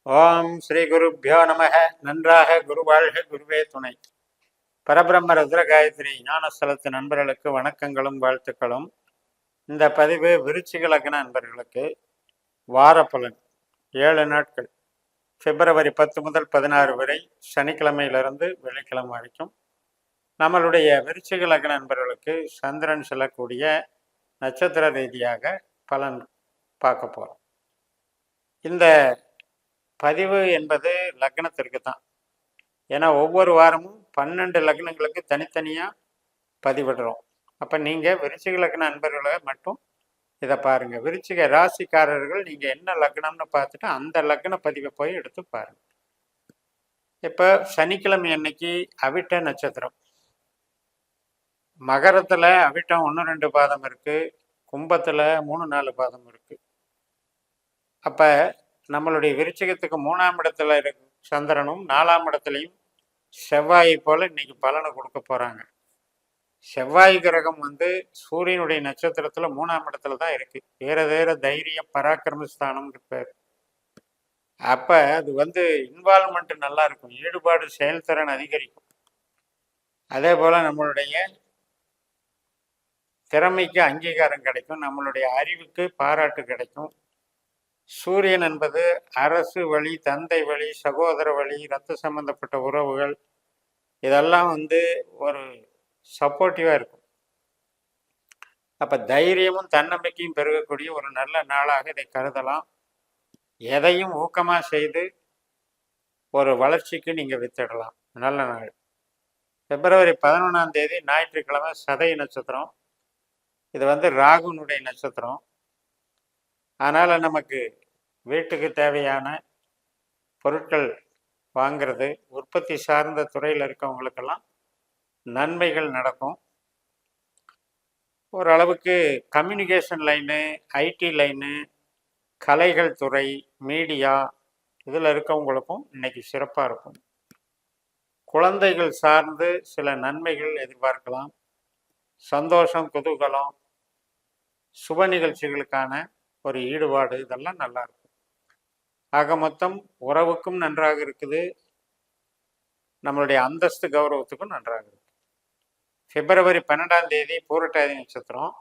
ஓம் ஸ்ரீ குருப்பியோ நமக. நன்றாக குரு வாழ்க, குருவே துணை. பரபிரம்ம ருத்ர காயத்ரி ஞானஸ்தலத்து நண்பர்களுக்கு வணக்கங்களும் வாழ்த்துக்களும். இந்த பதிவு விருச்சிக லக்ன நண்பர்களுக்கு வார பலன் 7 நாட்கள், பிப்ரவரி 10 முதல் 16 வரை, சனிக்கிழமையிலிருந்து வெள்ளிக்கிழமை வரைக்கும் நம்மளுடைய விருச்சிக லக்ன நண்பர்களுக்கு சந்திரன் செல்லக்கூடிய நட்சத்திர ரீதியாக பலன் பார்க்க போகிறோம். இந்த பதிவு என்பது லக்னத்திற்கு தான். ஏன்னா ஒவ்வொரு வாரமும் 12 லக்னங்களுக்கு தனித்தனியாக பதிவிடுறோம். அப்போ நீங்கள் விருச்சிக லக்ன நண்பர்களை மட்டும் இதை பாருங்கள். விருச்சிக ராசிக்காரர்கள் நீங்கள் என்ன லக்னம்னு பார்த்துட்டு அந்த லக்ன பதிவை போய் எடுத்து பாருங்கள். இப்போ சனிக்கிழமை அன்னைக்கு அவிட்ட நட்சத்திரம், மகரத்தில் அவிட்டம் 1-2 பாதம் இருக்குது, கும்பத்தில் 3-4 பாதம் இருக்குது. அப்போ நம்மளுடைய விருச்சிகத்துக்கு 3ஆம் இடத்துல இருக்கு சந்திரனும், 4ஆம் இடத்துலையும் செவ்வாயை போல இன்னைக்கு பலனை கொடுக்க போறாங்க. செவ்வாய் கிரகம் சூரியனுடைய நட்சத்திரத்துல 3ஆம் இடத்துல தான் இருக்கு. வேற தைரிய பராக்கிரமஸ்தானம் பேர். அப்ப அது இன்வால்மெண்ட் நல்லா இருக்கும், ஈடுபாடு செயல்திறன் அதிகரிக்கும். அதே போல நம்மளுடைய திறமைக்கு அங்கீகாரம் கிடைக்கும், நம்மளுடைய அறிவுக்கு பாராட்டு கிடைக்கும். சூரியன் என்பது அரசு வழி, தந்தை வழி, சகோதர வழி, இரத்த சம்பந்தப்பட்ட உறவுகள், இதெல்லாம் ஒரு சப்போர்ட்டிவாக இருக்கும். அப்போ தைரியமும் தன்னம்பிக்கையும் பெருகக்கூடிய ஒரு நல்ல நாளாக இதை கருதலாம். எதையும் ஊக்கமாக செய்து ஒரு வளர்ச்சிக்கு நீங்கள் வித்திடலாம். நல்ல நாள். பிப்ரவரி 11ஆம் தேதி ஞாயிற்றுக்கிழமை, சதய நட்சத்திரம். இது ராகுனுடைய நட்சத்திரம். அதனால் நமக்கு வீட்டுக்கு தேவையான பொருட்கள் வாங்கிறது, உற்பத்தி சார்ந்த துறையில் இருக்கவங்களுக்கெல்லாம் நன்மைகள் நடக்கும். ஓரளவுக்கு கம்யூனிகேஷன் லைனு, ஐடி லைனு, கலைகள் துறை, மீடியா, இதில் இருக்கவங்களுக்கும் இன்னைக்கு சிறப்பாக இருக்கும். குழந்தைகள் சார்ந்து சில நன்மைகள் எதிர்பார்க்கலாம். சந்தோஷம், குதூகலம், சுப நிகழ்ச்சிகளுக்கான ஒரு ஈடுபாடு, இதெல்லாம் நல்லா இருக்கும். ஆக மொத்தம் உறவுக்கும் நன்றாக இருக்குது, நம்மளுடைய அந்தஸ்து கௌரவத்துக்கும் நன்றாக இருக்கு. பிப்ரவரி 12ஆம் தேதி பூரட்டாதி நட்சத்திரம்,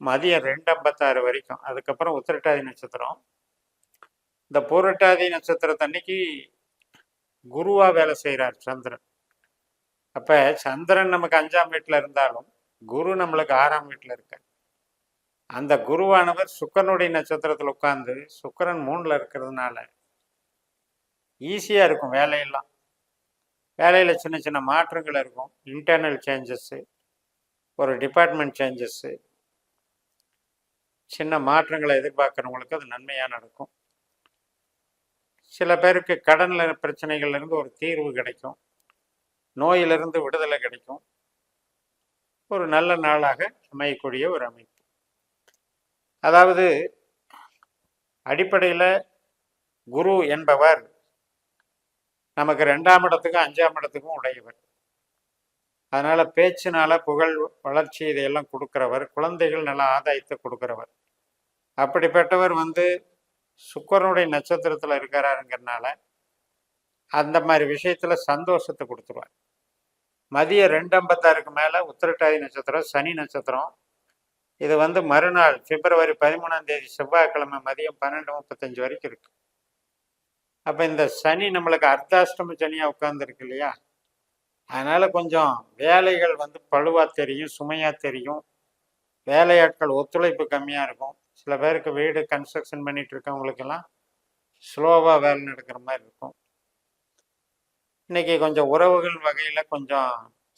மதியம் 2:56 வரைக்கும். அதுக்கப்புறம் உத்திரட்டாதி நட்சத்திரம். இந்த பூரட்டாதி நட்சத்திரத்தன்னைக்கு குருவா வேலை செய்கிறார் சந்திரன். அப்ப சந்திரன் நமக்கு 5ஆம் வீட்டில் இருந்தாலும் குரு நம்மளுக்கு 6ஆம் வீட்டில் இருக்கார். அந்த குருவானவர் சுக்கரனுடைய நட்சத்திரத்தில் உட்கார்ந்து, சுக்கரன் 3ல் இருக்கிறதுனால ஈஸியாக இருக்கும் வேலையெல்லாம். வேலையில் சின்ன சின்ன மாற்றங்கள் இருக்கும், இன்டர்னல் சேஞ்சஸ்ஸு, ஒரு டிபார்ட்மெண்ட் சேஞ்சஸ்ஸு, சின்ன மாற்றங்களை எதிர்பார்க்குறவங்களுக்கு அது நன்மையாக நடக்கும். சில பேருக்கு கடனில் பிரச்சனைகள்லேருந்து ஒரு தீர்வு கிடைக்கும், நோயிலிருந்து விடுதலை கிடைக்கும். ஒரு நல்ல நாளாக அமையக்கூடிய ஒரு அமைப்பு. அதாவது அடிப்படையில் குரு என்பவர் நமக்கு 2ஆம் இடத்துக்கும் 5ஆம் இடத்துக்கும் உடையவர். அதனால பேச்சினால புகழ், வளர்ச்சி, இதையெல்லாம் கொடுக்கிறவர். குழந்தைகள் நல்ல ஆதாயத்தை கொடுக்கிறவர். அப்படிப்பட்டவர் சுக்கரனுடைய நட்சத்திரத்தில் இருக்கிறாருங்கிறதுனால அந்த மாதிரி விஷயத்துல சந்தோஷத்தை கொடுத்துருவார். மதியம் 2:56க்கு மேலே உத்திரட்டாதி நட்சத்திரம், சனி நட்சத்திரம். இது மறுநாள் பிப்ரவரி 13ஆம் தேதி செவ்வாய்க்கிழமை மதியம் 12:35 வரைக்கும் இருக்கு. அப்போ இந்த சனி நம்மளுக்கு அர்த்தாஷ்டம சனியாக உட்கார்ந்துருக்கு இல்லையா, அதனால கொஞ்சம் வேலைகள் பழுவா தெரியும், சுமையா தெரியும். வேலையாட்கள் ஒத்துழைப்பு கம்மியாக இருக்கும். சில பேருக்கு வீடு கன்ஸ்ட்ரக்ஷன் பண்ணிட்டு இருக்கவங்களுக்கெல்லாம் ஸ்லோவாக வேலை நடக்கிற மாதிரி இருக்கும். இன்னைக்கு கொஞ்சம் உறவுகள் வகையில் கொஞ்சம்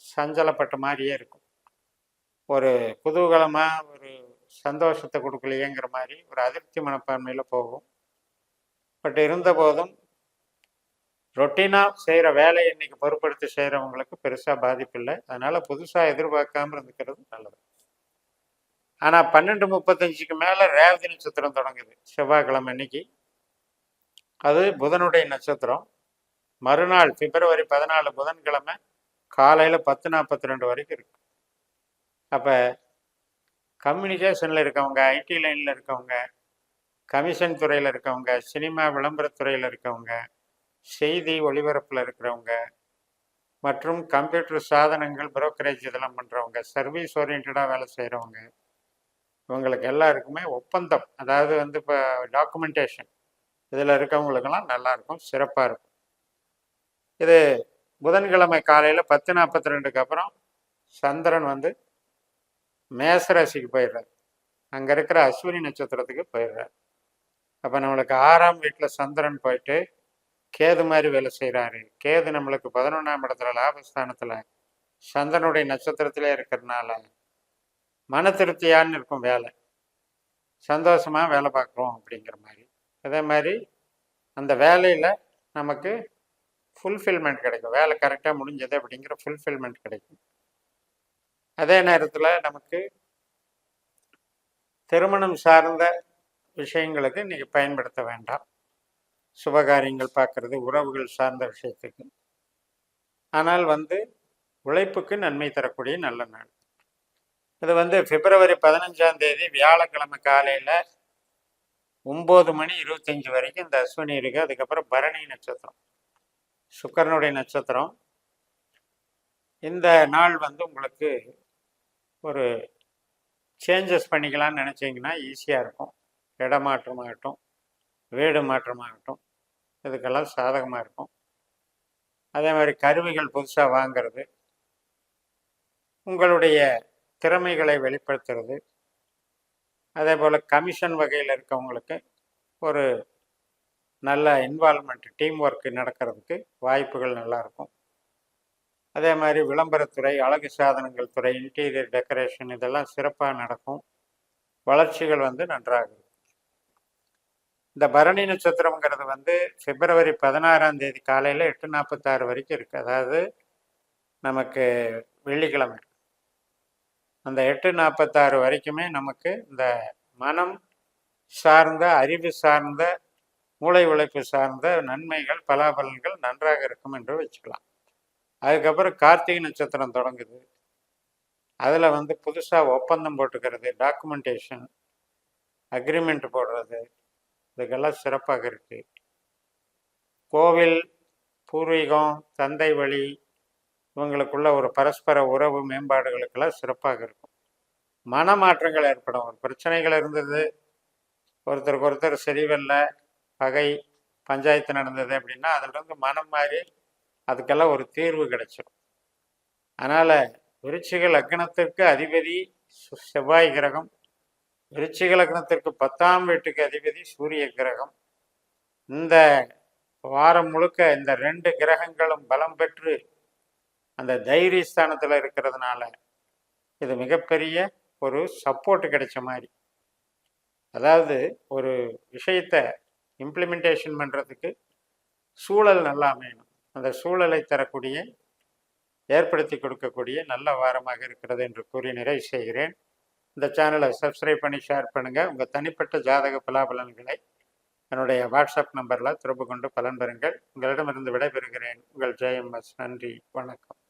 சஞ்சலப்பட்ட மாதிரியே இருக்கும். ஒரு குதூகலமாக, ஒரு சந்தோஷத்தை கொடுக்கலையேங்கிற மாதிரி ஒரு அதிருப்தி மனப்பான்மையில் போகும். பட் இருந்த போதும் ரொட்டீனாக செய்கிற வேலையை இன்னைக்கு பொறுப்படுத்தி செய்கிறவங்களுக்கு பெருசாக பாதிப்பு இல்லை. அதனால் புதுசாக எதிர்பார்க்காம இருந்துக்கிறது நல்லது. ஆனால் 12:35க்கு மேலே ரேவதி நட்சத்திரம் தொடங்குது செவ்வாய்க்கிழமை அன்னைக்கு. அது புதனுடைய நட்சத்திரம். மறுநாள் பிப்ரவரி 14 புதன்கிழமை காலையில் 10:42 வரைக்கும் இருக்கு. அப்போ கம்யூனிகேஷனில் இருக்கவங்க, ஐடி லைனில் இருக்கவங்க, கமிஷன் துறையில் இருக்கவங்க, சினிமா விளம்பரத்துறையில் இருக்கவங்க, செய்தி ஒளிபரப்பில் இருக்கிறவங்க, மற்றும் கம்ப்யூட்டர் சாதனங்கள் புரோக்கரேஜ் இதெல்லாம் பண்ணுறவங்க, சர்வீஸ் ஓரியன்டாக வேலை செய்கிறவங்க, இவங்களுக்கு எல்லாருக்குமே ஒப்பந்தம், அதாவது வந்து இப்போ டாக்குமெண்டேஷன் இதில் இருக்கவங்களுக்கெல்லாம் நல்லாயிருக்கும், சிறப்பாக இருக்கும். இது புதன்கிழமை காலையில் 10:42க்கு அப்புறம் சந்திரன் வந்து மேசராசிக்கு போயிடுறார். அங்கே இருக்கிற அஸ்வினி நட்சத்திரத்துக்கு போயிடுறார். அப்போ நம்மளுக்கு 6ஆம் வீட்டில் சந்திரன் போயிட்டு கேது மாதிரி வேலை செய்கிறாரு. கேது நம்மளுக்கு 11ஆம் இடத்துல லாபஸ்தானத்தில் சந்திரனுடைய நட்சத்திரத்திலே இருக்கிறதுனால மன திருப்தியான்னு இருக்கும், வேலை சந்தோஷமாக வேலை பார்க்குறோம் அப்படிங்கிற மாதிரி. அதே மாதிரி அந்த வேலையில் நமக்கு ஃபுல்ஃபில்மெண்ட் கிடைக்கும், வேலை கரெக்டாக முடிஞ்சது அப்படிங்கிற ஃபுல்ஃபில்மெண்ட் கிடைக்கும். அதே நேரத்தில் நமக்கு திருமணம் சார்ந்த விஷயங்களுக்கு இன்றைக்கி பயன்படுத்த வேண்டாம், சுபகாரியங்கள் பார்க்குறது, உறவுகள் சார்ந்த விஷயத்துக்கு. ஆனால் வந்து உழைப்புக்கு நன்மை தரக்கூடிய நல்ல நாள். இது வந்து பிப்ரவரி 15ஆம் தேதி வியாழக்கிழமை காலையில் 9:25 வரைக்கும் இந்த அஸ்வினி இருக்கு. அதுக்கப்புறம் பரணி நட்சத்திரம், சுக்கரனுடைய நட்சத்திரம். இந்த நாள் வந்து உங்களுக்கு ஒரு சேஞ்சஸ் பண்ணிக்கலாம்னு நினச்சிங்கன்னா ஈஸியாக இருக்கும். இடமாற்றமாகட்டும், வீடு மாற்றமாகட்டும், இதுக்கெல்லாம் சாதகமாக இருக்கும். அதே மாதிரி கருவிகள் புதுசாக வாங்கிறது, உங்களுடைய திறமைகளை வெளிப்படுத்துறது, அதே போல் கமிஷன் வகையில் இருக்கவங்களுக்கு ஒரு நல்ல இன்வால்மெண்ட், டீம் ஒர்க் நடக்கிறதுக்கு வாய்ப்புகள் நல்லாயிருக்கும். அதே மாதிரி விளம்பரத்துறை, அழகு சாதனங்கள் துறை, இன்டீரியர் டெக்கரேஷன் இதெல்லாம் சிறப்பாக நடக்கும். வளர்ச்சிகள் வந்து நன்றாக இருக்கும். இந்த பரணி நட்சத்திரம்ங்கிறது வந்து பிப்ரவரி 16ஆம் தேதி காலையில் 8:46 வரைக்கும் இருக்குது. அதாவது நமக்கு வெள்ளிக்கிழமை அந்த 8:46 வரைக்குமே நமக்கு இந்த மனம் சார்ந்த, அறிவு சார்ந்த, மூளை உழைப்பு சார்ந்த நன்மைகள், பலாபலன்கள் நன்றாக இருக்கும் என்று வச்சுக்கலாம். அதுக்கப்புறம் கார்த்திகை நட்சத்திரம் தொடங்குது. அதில் வந்து புதுசாக ஒப்பந்தம் போட்டுக்கிறது, டாக்குமெண்டேஷன், அக்ரிமெண்ட் போடுறது, இதுக்கெல்லாம் சிறப்பாக இருக்கு. கோவில், பூர்வீகம், தந்தை வழி இவங்களுக்குள்ள ஒரு பரஸ்பர உறவு மேம்பாடுகளுக்கெல்லாம் சிறப்பாக இருக்கும். மனமாற்றங்கள் ஏற்படும். ஒரு பிரச்சனைகள் இருந்தது, ஒருத்தருக்கு ஒருத்தர் சரிவல்ல, பகை, பஞ்சாயத்து நடந்தது அப்படின்னா அதிலிருந்து மனம் மாறி அதுக்கெல்லாம் ஒரு தீர்வு கிடைச்சிடும். அதனால் விருச்சிக லக்னத்திற்கு அதிபதி செவ்வாய் கிரகம், விருச்சிக லக்னத்திற்கு 10ஆம் வீட்டுக்கு அதிபதி சூரிய கிரகம். இந்த வாரம் முழுக்க இந்த 2 கிரகங்களும் பலம் பெற்று அந்த தைரியஸ்தானத்தில் இருக்கிறதுனால இது மிகப்பெரிய ஒரு சப்போர்ட் கிடைச்ச மாதிரி. அதாவது ஒரு விஷயத்தை இம்ப்ளிமெண்டேஷன் பண்ணுறதுக்கு சூழல் நல்லா அமையணும். அந்த சூழலை தரக்கூடிய, ஏற்படுத்தி கொடுக்கக்கூடிய நல்ல வாரமாக இருக்கிறது என்று கூறி நிறைவு செய்கிறேன். இந்த சேனலை சப்ஸ்கிரைப் பண்ணி ஷேர் பண்ணுங்கள். உங்கள் தனிப்பட்ட ஜாதக பலாபலன்களை என்னுடைய வாட்ஸ்அப் நம்பரில் தொடர்பு கொண்டு பலன் பெறுங்கள். உங்களிடமிருந்து விடைபெறுகிறேன். உங்கள் JMS. நன்றி, வணக்கம்.